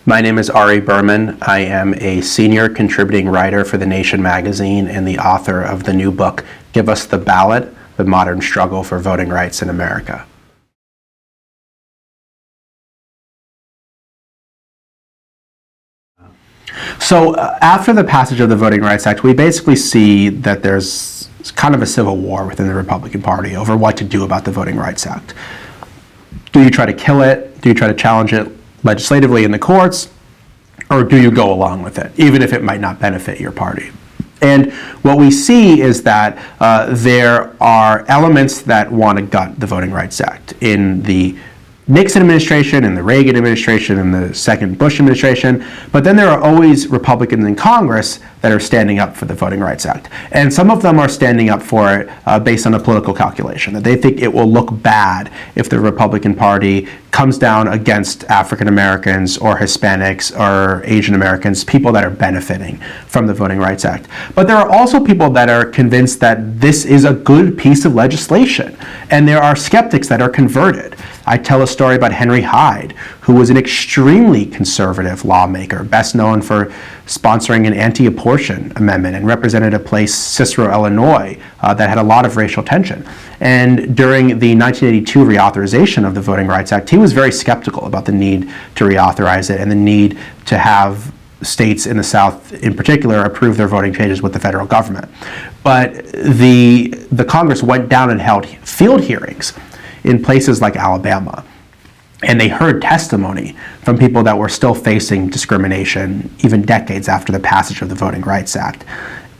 My name is Ari Berman. I am a senior contributing writer for The Nation magazine and the author of the new book, Give Us the Ballot, The Modern Struggle for Voting Rights in America. So after the passage of the Voting Rights Act, we basically see that there's kind of a civil war within the Republican Party over what to do about the Voting Rights Act. Do you try to kill it? Do you try to challenge it legislatively in the courts? Or do you go along with it, even if it might not benefit your party? And what we see is that there are elements that want to gut the Voting Rights Act. In the Nixon administration, in the Reagan administration, in the second Bush administration, but then there are always Republicans in Congress that are standing up for the Voting Rights Act. And some of them are standing up for it based on a political calculation, that they think it will look bad if the Republican Party comes down against African Americans or Hispanics or Asian Americans, people that are benefiting from the Voting Rights Act. But there are also people that are convinced that this is a good piece of legislation, and there are skeptics that are converted. I tell a story about Henry Hyde, who was an extremely conservative lawmaker, best known for sponsoring an anti-abortion amendment and represented a place, Cicero, Illinois, that had a lot of racial tension. And during the 1982 reauthorization of the Voting Rights Act, he was very skeptical about the need to reauthorize it and the need to have states in the South in particular approve their voting changes with the federal government. But the Congress went down and held field hearings in places like Alabama. And they heard testimony from people that were still facing discrimination even decades after the passage of the Voting Rights Act.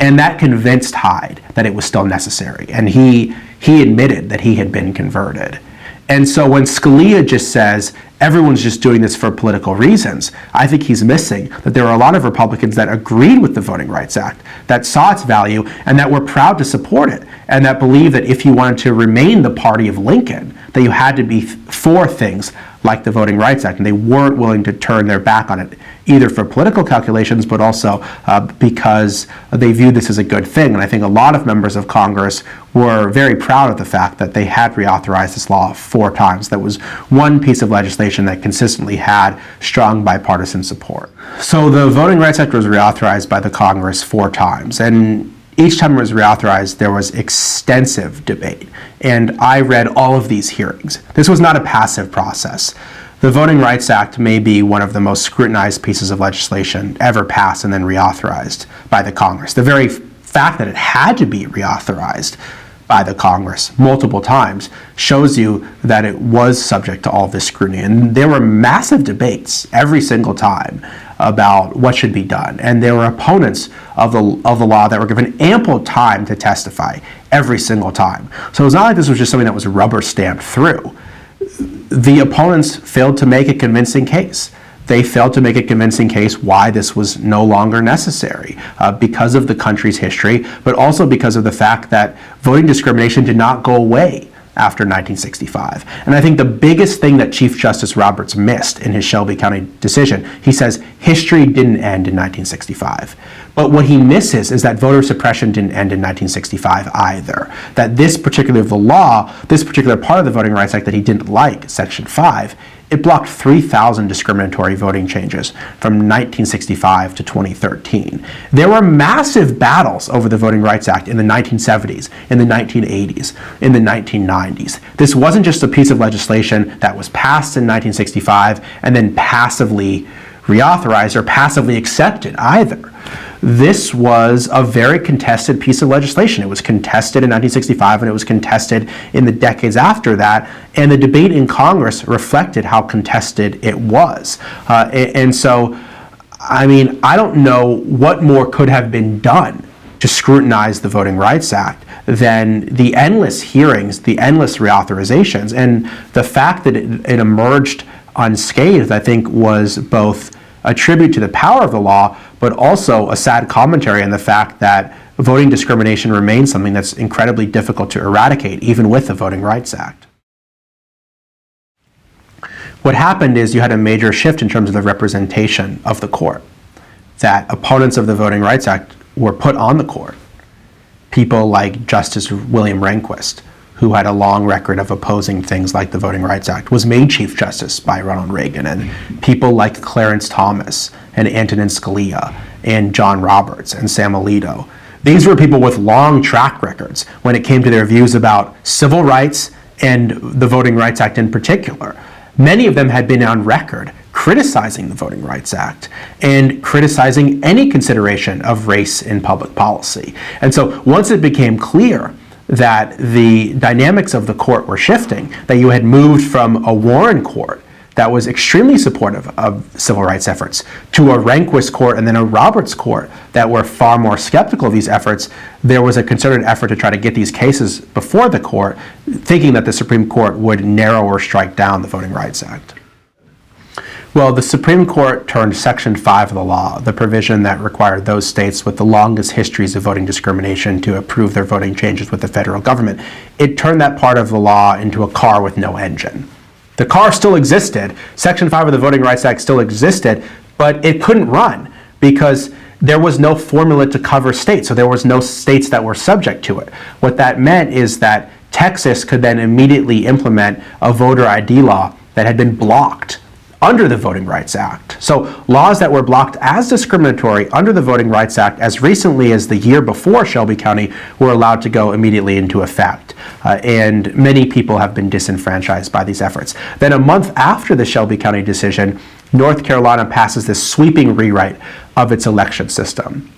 And that convinced Hyde that it was still necessary. And he admitted that he had been converted. And so when Scalia just says, everyone's just doing this for political reasons, I think he's missing that there are a lot of Republicans that agreed with the Voting Rights Act, that saw its value, and that were proud to support it, and that believed that if you wanted to remain the party of Lincoln, that you had to be for things like the Voting Rights Act, and they weren't willing to turn their back on it, either for political calculations, but also because they viewed this as a good thing. And I think a lot of members of Congress were very proud of the fact that they had reauthorized this law 4 times. That was one piece of legislation that consistently had strong bipartisan support. So the Voting Rights Act was reauthorized by the Congress 4 times, and each time it was reauthorized, there was extensive debate. And I read all of these hearings. This was not a passive process. The Voting Rights Act may be one of the most scrutinized pieces of legislation ever passed and then reauthorized by the Congress. The very fact that it had to be reauthorized by the Congress multiple times shows you that it was subject to all this scrutiny. And there were massive debates every single time about what should be done. And there were opponents of the law that were given ample time to testify every single time. So it's not like this was just something that was rubber stamped through. The opponents failed to make a convincing case. They failed to make a convincing case why this was no longer necessary because of the country's history, but also because of the fact that voting discrimination did not go away after 1965. And I think the biggest thing that Chief Justice Roberts missed in his Shelby County decision, he says history didn't end in 1965. But what he misses is that voter suppression didn't end in 1965 either. That this particular part of the Voting Rights Act that he didn't like, Section 5, it blocked 3,000 discriminatory voting changes from 1965 to 2013. There were massive battles over the Voting Rights Act in the 1970s, in the 1980s, in the 1990s. This wasn't just a piece of legislation that was passed in 1965 and then passively reauthorized or passively accepted either. This was a very contested piece of legislation. It was contested in 1965 and it was contested in the decades after that, and the debate in Congress reflected how contested it was. And so, I mean, I don't know what more could have been done to scrutinize the Voting Rights Act than the endless hearings, the endless reauthorizations, and the fact that it emerged unscathed, I think, was both a tribute to the power of the law, but also a sad commentary on the fact that voting discrimination remains something that's incredibly difficult to eradicate, even with the Voting Rights Act. What happened is you had a major shift in terms of the representation of the court, that opponents of the Voting Rights Act were put on the court. People like Justice William Rehnquist, who had a long record of opposing things like the Voting Rights Act, was made Chief Justice by Ronald Reagan, and people like Clarence Thomas and Antonin Scalia and John Roberts and Sam Alito. These were people with long track records when it came to their views about civil rights and the Voting Rights Act in particular. Many of them had been on record criticizing the Voting Rights Act and criticizing any consideration of race in public policy. And so once it became clear that the dynamics of the court were shifting, that you had moved from a Warren court that was extremely supportive of civil rights efforts to a Rehnquist court and then a Roberts court that were far more skeptical of these efforts, there was a concerted effort to try to get these cases before the court, thinking that the Supreme Court would narrow or strike down the Voting Rights Act. Well, the Supreme Court turned Section 5 of the law, the provision that required those states with the longest histories of voting discrimination to approve their voting changes with the federal government. It turned that part of the law into a car with no engine. The car still existed. Section 5 of the Voting Rights Act still existed, but it couldn't run because there was no formula to cover states, so there was no states that were subject to it. What that meant is that Texas could then immediately implement a voter ID law that had been blocked under the Voting Rights Act. So laws that were blocked as discriminatory under the Voting Rights Act as recently as the year before Shelby County were allowed to go immediately into effect. And many people have been disenfranchised by these efforts. Then a month after the Shelby County decision, North Carolina passes this sweeping rewrite of its election system.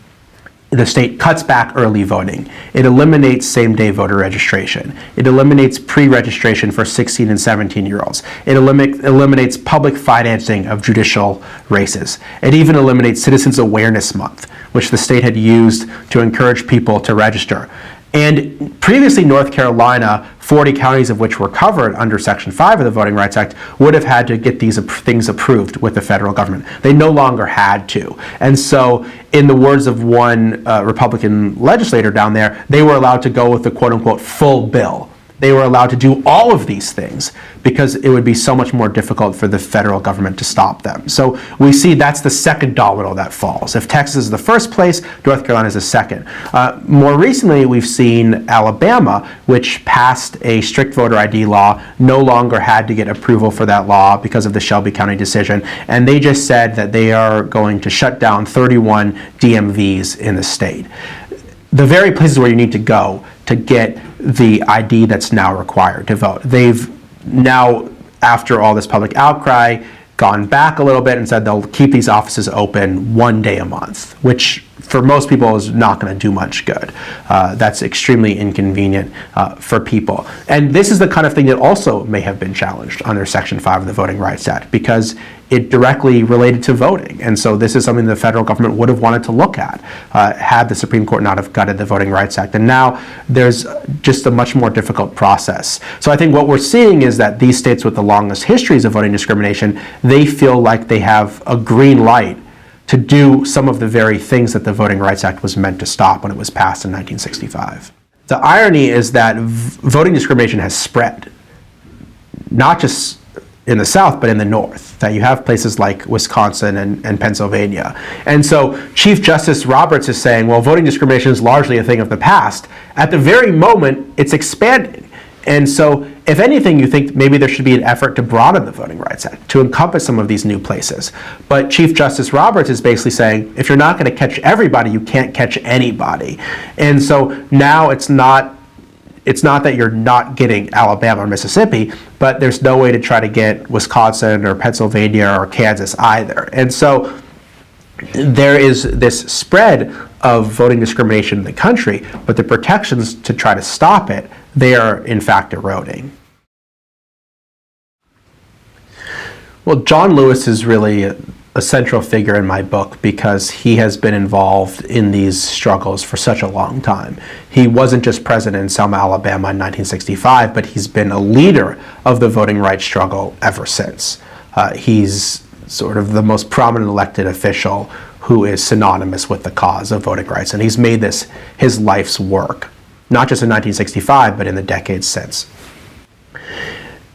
The state cuts back early voting. It eliminates same-day voter registration. It eliminates pre-registration for 16 and 17-year-olds. It eliminates public financing of judicial races. It even eliminates Citizens Awareness Month, which the state had used to encourage people to register. And previously, North Carolina, 40 counties of which were covered under Section 5 of the Voting Rights Act, would have had to get these things approved with the federal government. They no longer had to. And so, in the words of one Republican legislator down there, they were allowed to go with the quote-unquote full bill. They were allowed to do all of these things because it would be so much more difficult for the federal government to stop them. So we see that's the second domino that falls. If Texas is the first place, North Carolina is the second. More recently, we've seen Alabama, which passed a strict voter ID law, no longer had to get approval for that law because of the Shelby County decision, and they just said that they are going to shut down 31 DMVs in the state. The very places where you need to go to get the ID that's now required to vote. They've now, after all this public outcry, gone back a little bit and said they'll keep these offices open one day a month, which for most people is not going to do much good. That's extremely inconvenient for people. And this is the kind of thing that also may have been challenged under Section 5 of the Voting Rights Act because it directly related to voting. And so this is something the federal government would have wanted to look at had the Supreme Court not have gutted the Voting Rights Act. And now there's just a much more difficult process. So I think what we're seeing is that these states with the longest histories of voting discrimination, they feel like they have a green light to do some of the very things that the Voting Rights Act was meant to stop when it was passed in 1965. The irony is that voting discrimination has spread, not just in the South, but in the North, that you have places like Wisconsin and Pennsylvania. And so Chief Justice Roberts is saying, well, voting discrimination is largely a thing of the past. At the very moment, it's expanding. And so, if anything, you think maybe there should be an effort to broaden the Voting Rights Act, to encompass some of these new places. But Chief Justice Roberts is basically saying, if you're not going to catch everybody, you can't catch anybody. And so now it's not that you're not getting Alabama or Mississippi, but there's no way to try to get Wisconsin or Pennsylvania or Kansas either. And so there is this spread of voting discrimination in the country, but the protections to try to stop it, they are in fact eroding. Well, John Lewis is really a central figure in my book because he has been involved in these struggles for such a long time. He wasn't just president in Selma, Alabama in 1965, but he's been a leader of the voting rights struggle ever since. He's sort of the most prominent elected official who is synonymous with the cause of voting rights, and he's made this his life's work, not just in 1965, but in the decades since.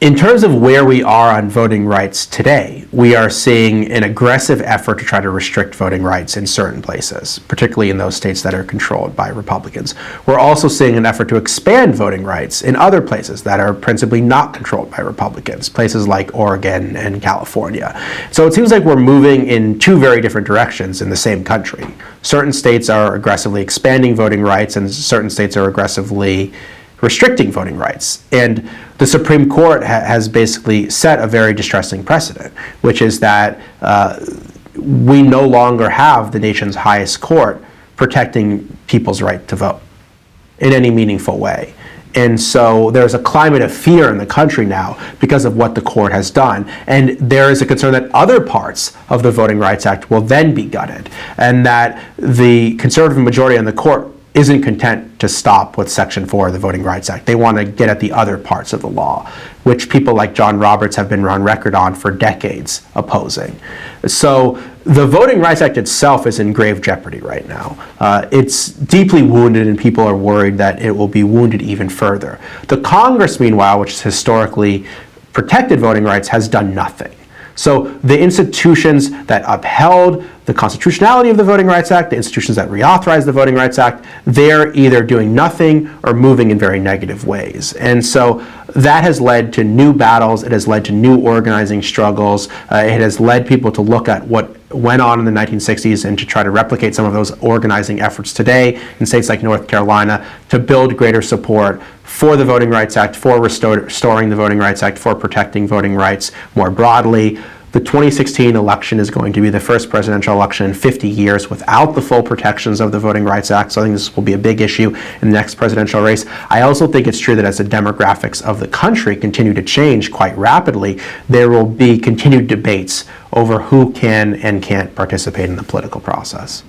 In terms of where we are on voting rights today, we are seeing an aggressive effort to try to restrict voting rights in certain places, particularly in those states that are controlled by Republicans. We're also seeing an effort to expand voting rights in other places that are principally not controlled by Republicans, places like Oregon and California. So it seems like we're moving in two very different directions in the same country. Certain states are aggressively expanding voting rights, and certain states are aggressively restricting voting rights. And the Supreme Court has basically set a very distressing precedent, which is that we no longer have the nation's highest court protecting people's right to vote in any meaningful way. And so there's a climate of fear in the country now because of what the court has done. And there is a concern that other parts of the Voting Rights Act will then be gutted, and that the conservative majority on the court isn't content to stop with Section 4 of the Voting Rights Act. They want to get at the other parts of the law, which people like John Roberts have been on record on for decades opposing. So the Voting Rights Act itself is in grave jeopardy right now. It's deeply wounded, and people are worried that it will be wounded even further. The Congress, meanwhile, which has historically protected voting rights, has done nothing. So the institutions that upheld the constitutionality of the Voting Rights Act, the institutions that reauthorized the Voting Rights Act, they're either doing nothing or moving in very negative ways. And so that has led to new battles. It has led to new organizing struggles. It has led people to look at what went on in the 1960s and to try to replicate some of those organizing efforts today in states like North Carolina to build greater support for the Voting Rights Act, for restoring the Voting Rights Act, for protecting voting rights more broadly. The 2016 election is going to be the first presidential election in 50 years without the full protections of the Voting Rights Act, so I think this will be a big issue in the next presidential race. I also think it's true that as the demographics of the country continue to change quite rapidly, there will be continued debates over who can and can't participate in the political process.